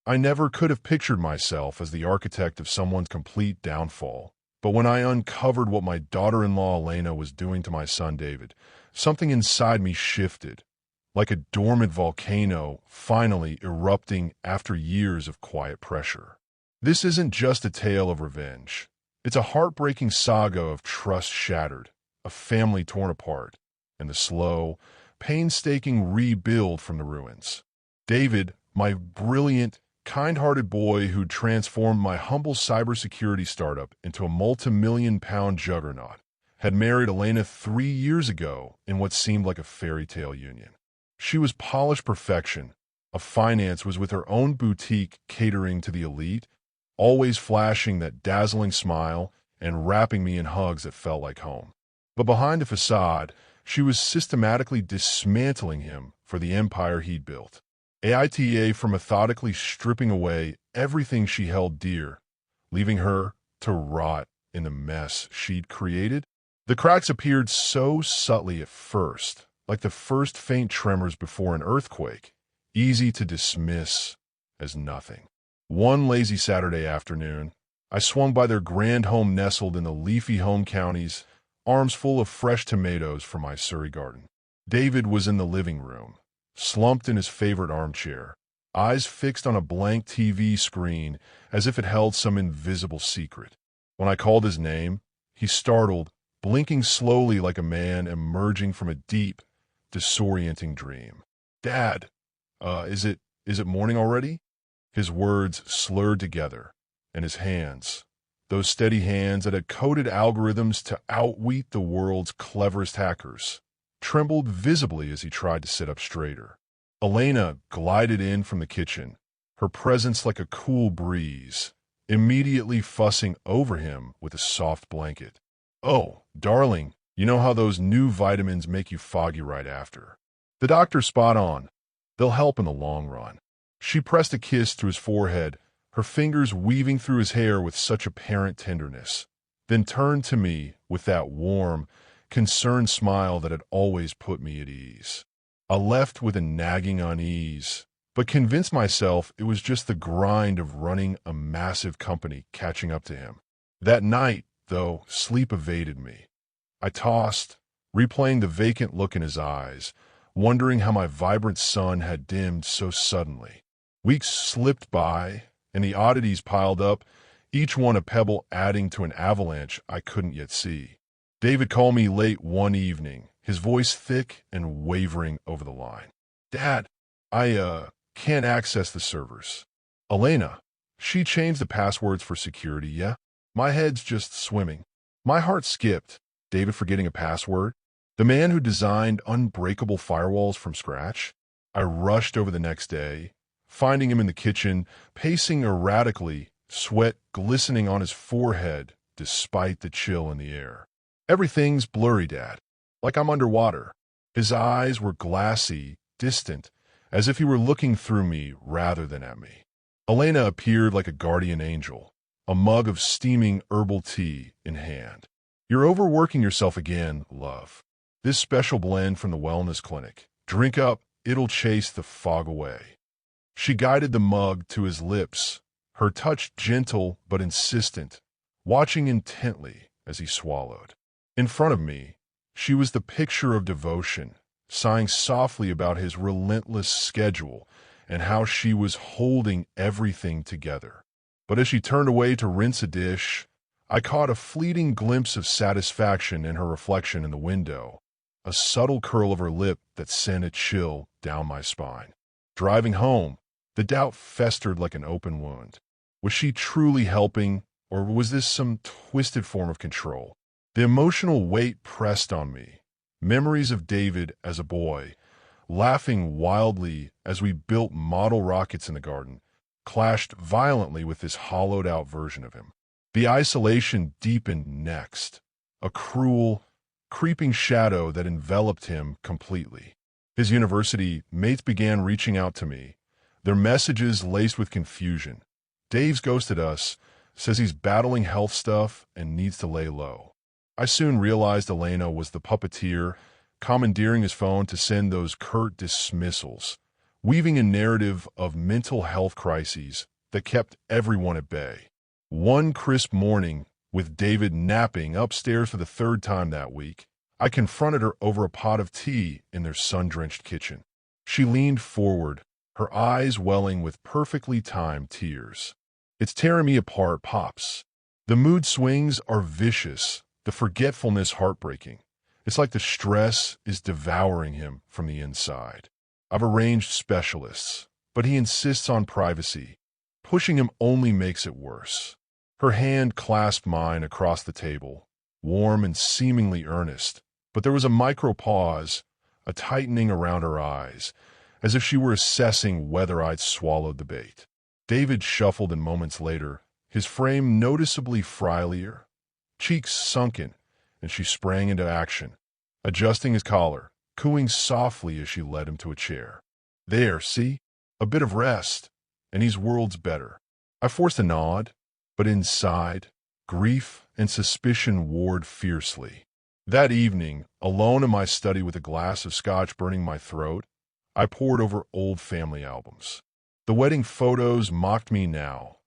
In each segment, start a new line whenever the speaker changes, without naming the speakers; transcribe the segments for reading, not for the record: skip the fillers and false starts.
I never could have pictured myself as the architect of someone's complete downfall. But when I uncovered what my daughter-in-law Elena was doing to my son David, something inside me shifted, like a dormant volcano finally erupting after years of quiet pressure. This isn't just a tale of revenge. It's a heartbreaking saga of trust shattered, a family torn apart, and the slow, painstaking rebuild from the ruins. David, my brilliant, kind-hearted boy who transformed my humble cybersecurity startup into a multi-million-pound juggernaut, had married Elena 3 years ago in what seemed like a fairy tale union. She was polished perfection. A finance was with her own boutique catering to the elite, always flashing that dazzling smile and wrapping me in hugs that felt like home. But behind the facade, she was systematically dismantling him for the empire he'd built. AITA for methodically stripping away everything she held dear, leaving her to rot in the mess she'd created. The cracks appeared so subtly at first, like the first faint tremors before an earthquake, easy to dismiss as nothing. One lazy Saturday afternoon, I swung by their grand home nestled in the leafy home counties, arms full of fresh tomatoes from my Surrey garden. David was in the living room, slumped in his favorite armchair, eyes fixed on a blank TV screen as if it held some invisible secret. When I called his name, he startled, blinking slowly like a man emerging from a deep, disorienting dream. "Dad, is it morning already?" His words slurred together, and his hands, those steady hands that had coded algorithms to outwit the world's cleverest hackers, trembled visibly as he tried to sit up straighter. Elena glided in from the kitchen, her presence like a cool breeze, immediately fussing over him with a soft blanket. "Oh, darling, you know how those new vitamins make you foggy right after. The doctor's spot on. They'll help in the long run." She pressed a kiss to his forehead, her fingers weaving through his hair with such apparent tenderness, then turned to me with that warm, concerned smile that had always put me at ease. I left with a nagging unease, but convinced myself it was just the grind of running a massive company catching up to him. That night, though, sleep evaded me. I tossed, replaying the vacant look in his eyes, wondering how my vibrant sun had dimmed so suddenly. Weeks slipped by, and the oddities piled up, each one a pebble adding to an avalanche I couldn't yet see. David called me late one evening, his voice thick and wavering over the line. "Dad, I can't access the servers. Elena, she changed the passwords for security, yeah? My head's just swimming." My heart skipped. David forgetting a password? The man who designed unbreakable firewalls from scratch? I rushed over the next day, finding him in the kitchen, pacing erratically, sweat glistening on his forehead despite the chill in the air. "Everything's blurry, Dad, like I'm underwater." His eyes were glassy, distant, as if he were looking through me rather than at me. Elena appeared like a guardian angel, a mug of steaming herbal tea in hand. "You're overworking yourself again, love. This special blend from the wellness clinic. Drink up, it'll chase the fog away." She guided the mug to his lips, her touch gentle but insistent, watching intently as he swallowed. In front of me, she was the picture of devotion, sighing softly about his relentless schedule and how she was holding everything together. But as she turned away to rinse a dish, I caught a fleeting glimpse of satisfaction in her reflection in the window, a subtle curl of her lip that sent a chill down my spine. Driving home, the doubt festered like an open wound. Was she truly helping, or was this some twisted form of control? The emotional weight pressed on me. Memories of David as a boy, laughing wildly as we built model rockets in the garden, clashed violently with this hollowed-out version of him. The isolation deepened next, a cruel, creeping shadow that enveloped him completely. His university mates began reaching out to me, their messages laced with confusion. "Dave's ghosted us, says he's battling health stuff and needs to lay low." I soon realized Elena was the puppeteer, commandeering his phone to send those curt dismissals, weaving a narrative of mental health crises that kept everyone at bay. One crisp morning, with David napping upstairs for the third time that week, I confronted her over a pot of tea in their sun-drenched kitchen. She leaned forward, her eyes welling with perfectly timed tears. "It's tearing me apart, Pops. The mood swings are vicious, the forgetfulness heartbreaking. It's like the stress is devouring him from the inside. I've arranged specialists, but he insists on privacy. Pushing him only makes it worse." Her hand clasped mine across the table, warm and seemingly earnest, but there was a micro pause, a tightening around her eyes, as if she were assessing whether I'd swallowed the bait. David shuffled in moments later, his frame noticeably frilier, cheeks sunken, and she sprang into action, adjusting his collar, cooing softly as she led him to a chair. "There, see? A bit of rest, and he's worlds better." I forced a nod, but inside, grief and suspicion warred fiercely. That evening, alone in my study with a glass of scotch burning my throat, I pored over old family albums. The wedding photos mocked me now.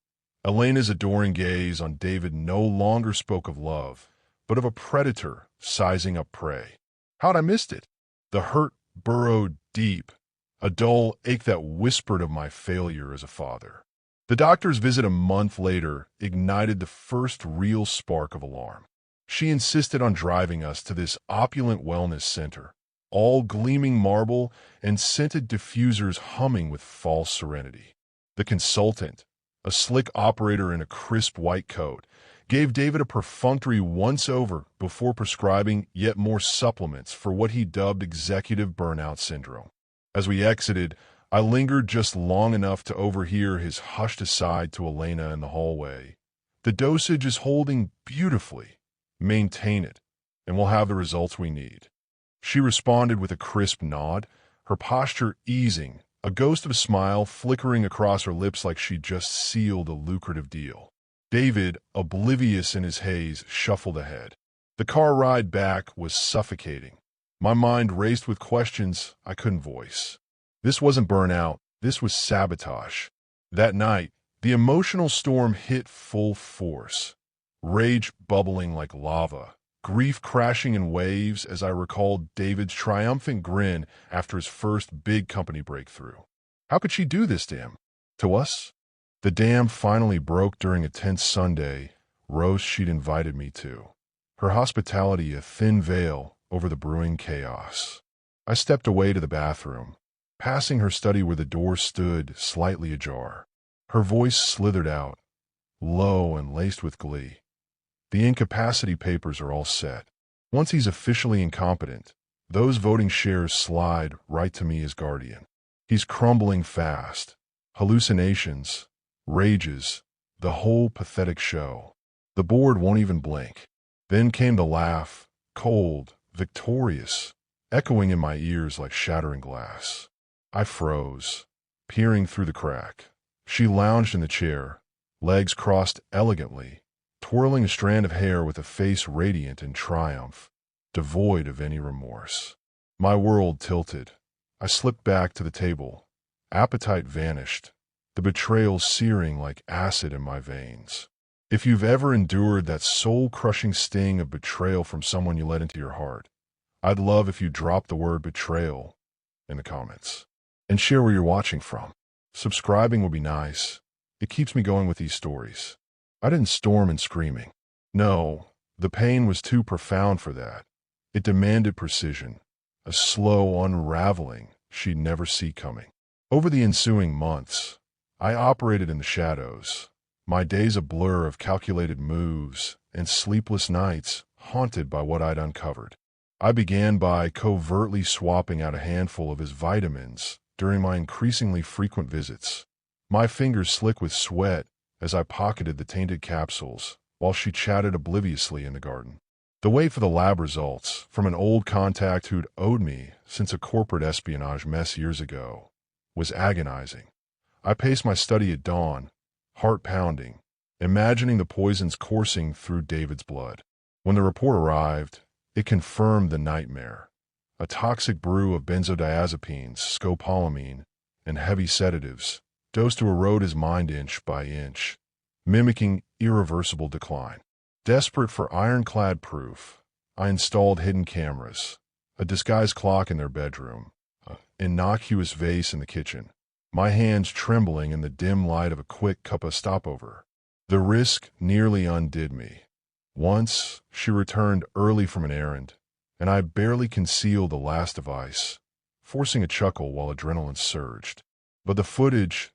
Elena's adoring gaze on David no longer spoke of love, but of a predator sizing up prey. How'd I missed it? The hurt burrowed deep, a dull ache that whispered of my failure as a father. The doctor's visit a month later ignited the first real spark of alarm. She insisted on driving us to this opulent wellness center, all gleaming marble and scented diffusers humming with false serenity. The consultant, a slick operator in a crisp white coat, gave David a perfunctory once-over before prescribing yet more supplements for what he dubbed executive burnout syndrome. As we exited, I lingered just long enough to overhear his hushed aside to Elena in the hallway. "The dosage is holding beautifully. Maintain it, and we'll have the results we need." She responded with a crisp nod, her posture easing, a ghost of a smile flickering across her lips like she'd just sealed a lucrative deal. David, oblivious in his haze, shuffled ahead. The car ride back was suffocating. My mind raced with questions I couldn't voice. This wasn't burnout, this was sabotage. That night, the emotional storm hit full force. Rage bubbling like lava, grief crashing in waves as I recalled David's triumphant grin after his first big company breakthrough. How could she do this to him? To us? The dam finally broke during a tense Sunday roast she'd invited me to. Her hospitality a thin veil over the brewing chaos. I stepped away to the bathroom, passing her study where the door stood slightly ajar. Her voice slithered out, low and laced with glee. "The incapacity papers are all set. Once he's officially incompetent, those voting shares slide right to me as guardian. He's crumbling fast. Hallucinations, rages, the whole pathetic show. The board won't even blink." Then came the laugh, cold, victorious, echoing in my ears like shattering glass. I froze, peering through the crack. She lounged in the chair, legs crossed elegantly, twirling a strand of hair with a face radiant in triumph, devoid of any remorse. My world tilted. I slipped back to the table. Appetite vanished, the betrayal searing like acid in my veins. If you've ever endured that soul-crushing sting of betrayal from someone you let into your heart, I'd love if you dropped the word betrayal in the comments. And share where you're watching from. Subscribing would be nice. It keeps me going with these stories. I didn't storm and screaming. No, the pain was too profound for that. It demanded precision, a slow unraveling she'd never see coming. Over the ensuing months, I operated in the shadows, my days a blur of calculated moves and sleepless nights haunted by what I'd uncovered. I began by covertly swapping out a handful of his vitamins during my increasingly frequent visits, my fingers slick with sweat as I pocketed the tainted capsules while she chatted obliviously in the garden. The wait for the lab results from an old contact who'd owed me since a corporate espionage mess years ago was agonizing. I paced my study at dawn, heart pounding, imagining the poisons coursing through David's blood. When the report arrived, it confirmed the nightmare. A toxic brew of benzodiazepines, scopolamine, and heavy sedatives, dosed to erode his mind inch by inch, mimicking irreversible decline. Desperate for ironclad proof, I installed hidden cameras, a disguised clock in their bedroom, an innocuous vase in the kitchen, my hands trembling in the dim light of a quick cup of stopover. The risk nearly undid me. Once, she returned early from an errand, and I barely concealed the last device, forcing a chuckle while adrenaline surged. But the footage,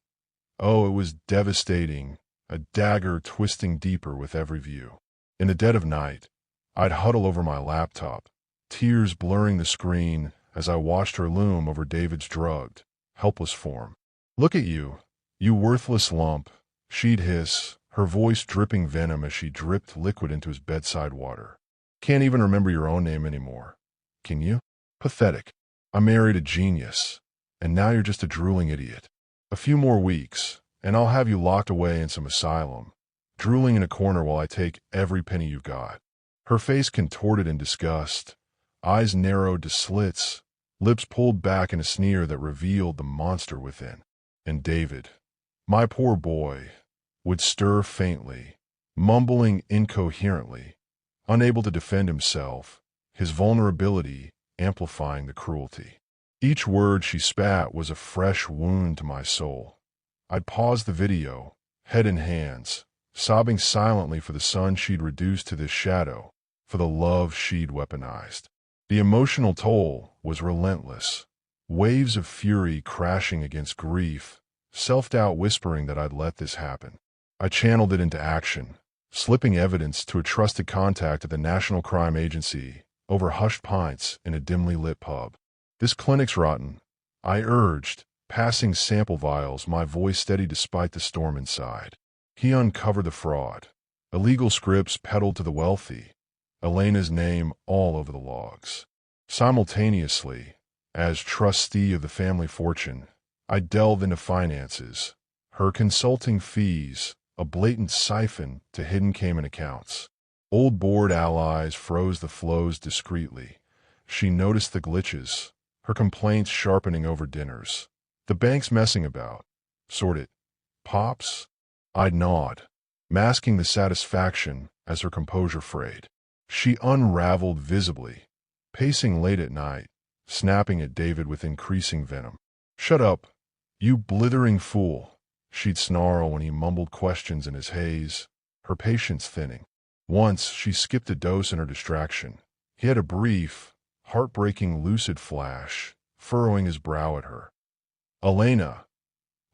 oh, it was devastating, a dagger twisting deeper with every view. In the dead of night, I'd huddle over my laptop, tears blurring the screen as I watched her loom over David's drugged, helpless form. "Look at you, you worthless lump," she'd hiss, her voice dripping venom as she dripped liquid into his bedside water. "Can't even remember your own name anymore. Can you? Pathetic. I married a genius, and now you're just a drooling idiot. A few more weeks, and I'll have you locked away in some asylum, drooling in a corner while I take every penny you've got." Her face contorted in disgust, eyes narrowed to slits, lips pulled back in a sneer that revealed the monster within. And David, my poor boy, would stir faintly, mumbling incoherently, unable to defend himself, his vulnerability amplifying the cruelty. Each word she spat was a fresh wound to my soul. I'd paused the video, head in hands, sobbing silently for the son she'd reduced to this shadow, for the love she'd weaponized. The emotional toll was relentless, waves of fury crashing against grief, self-doubt whispering that I'd let this happen. I channeled it into action, slipping evidence to a trusted contact at the National Crime Agency over hushed pints in a dimly lit pub. "This clinic's rotten," I urged, passing sample vials, my voice steady despite the storm inside. He uncovered the fraud. Illegal scripts peddled to the wealthy, Elena's name all over the logs. Simultaneously, as trustee of the family fortune, I delved into finances, her consulting fees, a blatant siphon to hidden Cayman accounts. Old board allies froze the flows discreetly. She noticed the glitches, her complaints sharpening over dinners. "The bank's messing about. Sort it. Pops?" I'd nod, masking the satisfaction as her composure frayed. She unraveled visibly, pacing late at night, snapping at David with increasing venom. "Shut up, you blithering fool," she'd snarl when he mumbled questions in his haze, her patience thinning. Once she skipped a dose in her distraction. He had a brief, heartbreaking lucid flash, furrowing his brow at her. "Elena,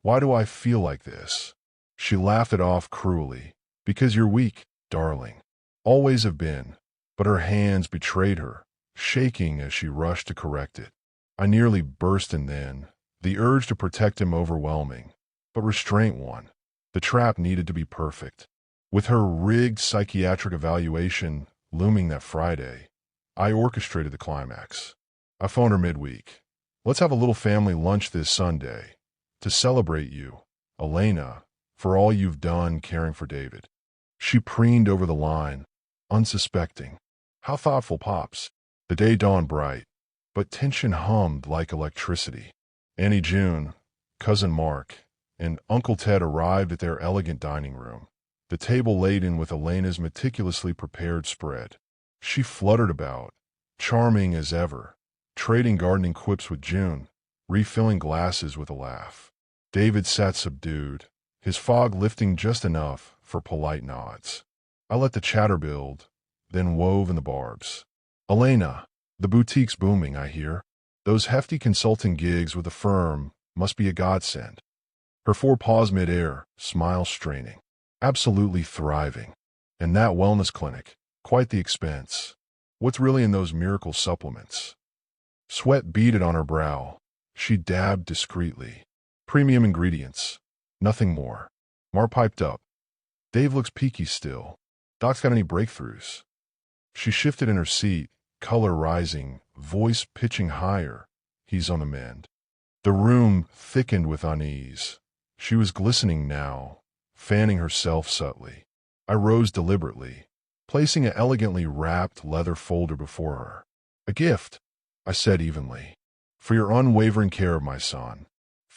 why do I feel like this?" She laughed it off cruelly. "Because you're weak, darling. Always have been." But her hands betrayed her, shaking as she rushed to correct it. I nearly burst in then, the urge to protect him overwhelming, but restraint won. The trap needed to be perfect. With her rigged psychiatric evaluation looming that Friday, I orchestrated the climax. I phoned her midweek. "Let's have a little family lunch this Sunday, to celebrate you, Elena, for all you've done caring for David." She preened over the line, unsuspecting. How thoughtful, Pops. The day dawned bright, but tension hummed like electricity. Annie June, Cousin Mark, and Uncle Ted arrived at their elegant dining room, the table laden with Elena's meticulously prepared spread. She fluttered about, charming as ever, trading gardening quips with June, refilling glasses with a laugh. David sat subdued, his fog lifting just enough for polite nods. I let the chatter build, then wove in the barbs. "Elena, the boutique's booming, I hear. Those hefty consulting gigs with the firm must be a godsend." Her forepaws midair, smile straining. "Absolutely thriving. And that wellness clinic, quite the expense. What's really in those miracle supplements?" Sweat beaded on her brow. She dabbed discreetly. "Premium ingredients. Nothing more." Mar piped up. "Dave looks peaky still. Doc's got any breakthroughs?" She shifted in her seat, color rising, voice pitching higher. "He's on the mend." The room thickened with unease. She was glistening now, fanning herself subtly. I rose deliberately, placing an elegantly wrapped leather folder before her. "A gift," I said evenly, "for your unwavering care of my son.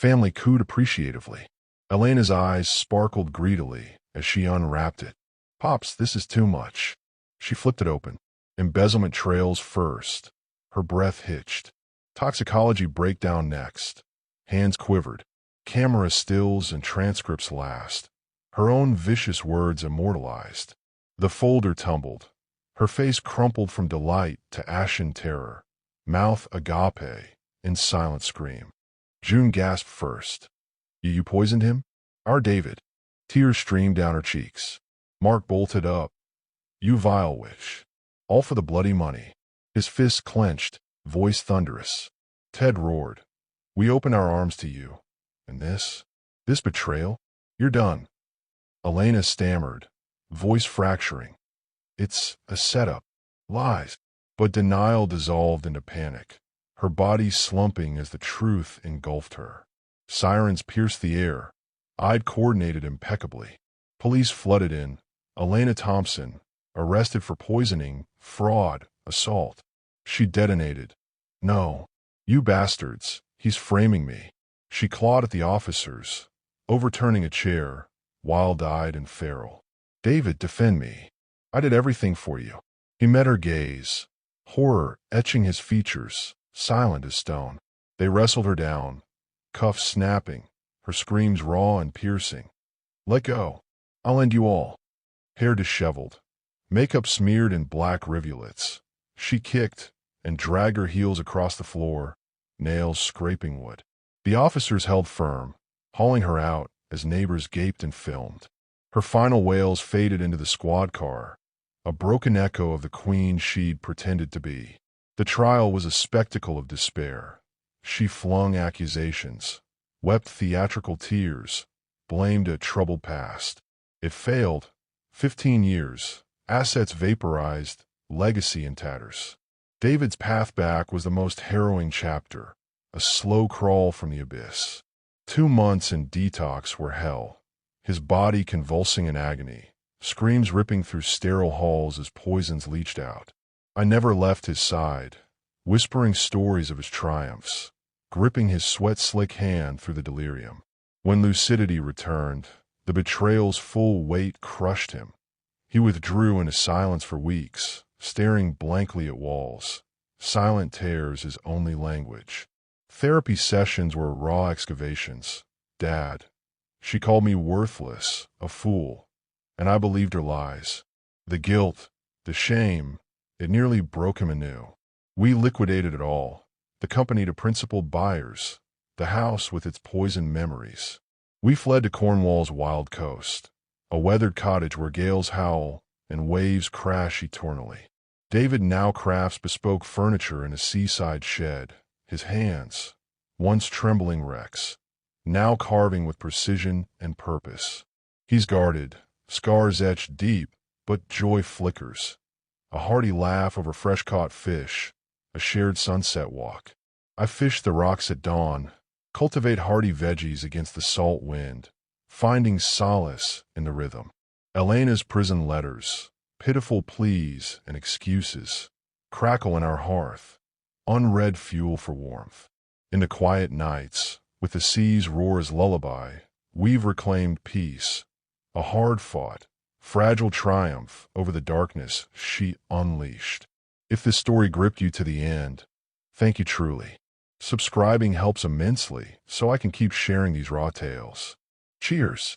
Family cooed appreciatively. Elena's eyes sparkled greedily as she unwrapped it. Pops, this is too much. She flipped it open. Embezzlement trails first. Her breath hitched. Toxicology breakdown next. Hands quivered. Camera stills and transcripts last. Her own vicious words immortalized. The folder tumbled. Her face crumpled from delight to ashen terror. Mouth agape in silent scream. June gasped first. You poisoned him? Our David. Tears streamed down her cheeks. Mark bolted up. You vile witch. All for the bloody money. His fists clenched, voice thunderous. Ted roared. We open our arms to you. And this betrayal? You're done. Elena stammered, voice fracturing. It's a setup. Lies. But denial dissolved into panic, her body slumping as the truth engulfed her. Sirens pierced the air. I'd coordinated impeccably. Police flooded in. Elena Thompson, arrested for poisoning, fraud, assault. She detonated. No. You bastards. He's framing me. She clawed at the officers, overturning a chair, wild-eyed and feral. David, defend me. I did everything for you. He met her gaze, horror etching his features, silent as stone. They wrestled her down, cuffs snapping, her screams raw and piercing. Let go. I'll end you all. Hair disheveled, makeup smeared in black rivulets. She kicked and dragged her heels across the floor, nails scraping wood. The officers held firm, hauling her out as neighbors gaped and filmed. Her final wails faded into the squad car, a broken echo of the queen she'd pretended to be. The trial was a spectacle of despair. She flung accusations, wept theatrical tears, blamed a troubled past. It failed. 15 years, assets vaporized, legacy in tatters. David's path back was the most harrowing chapter, a slow crawl from the abyss. 2 months in detox were hell, his body convulsing in agony, screams ripping through sterile halls as poisons leached out. I never left his side, whispering stories of his triumphs, gripping his sweat-slick hand through the delirium. When lucidity returned, the betrayal's full weight crushed him. He withdrew into silence for weeks, staring blankly at walls. Silent tears his only language. Therapy sessions were raw excavations. Dad. She called me worthless, a fool, and I believed her lies. The guilt, the shame, it nearly broke him anew. We liquidated it all, the company to principal buyers, the house with its poisoned memories. We fled to Cornwall's wild coast, a weathered cottage where gales howl and waves crash eternally. David now crafts bespoke furniture in a seaside shed, his hands, once trembling wrecks, now carving with precision and purpose. He's guarded, scars etched deep, but joy flickers. A hearty laugh over fresh-caught fish, a shared sunset walk. I fish the rocks at dawn, cultivate hardy veggies against the salt wind, finding solace in the rhythm. Elena's prison letters, pitiful pleas and excuses, crackle in our hearth, unread fuel for warmth. In the quiet nights, with the sea's roar as lullaby, we've reclaimed peace, a hard-fought, fragile triumph over the darkness she unleashed. If this story gripped you to the end, thank you truly. Subscribing helps immensely so I can keep sharing these raw tales. Cheers.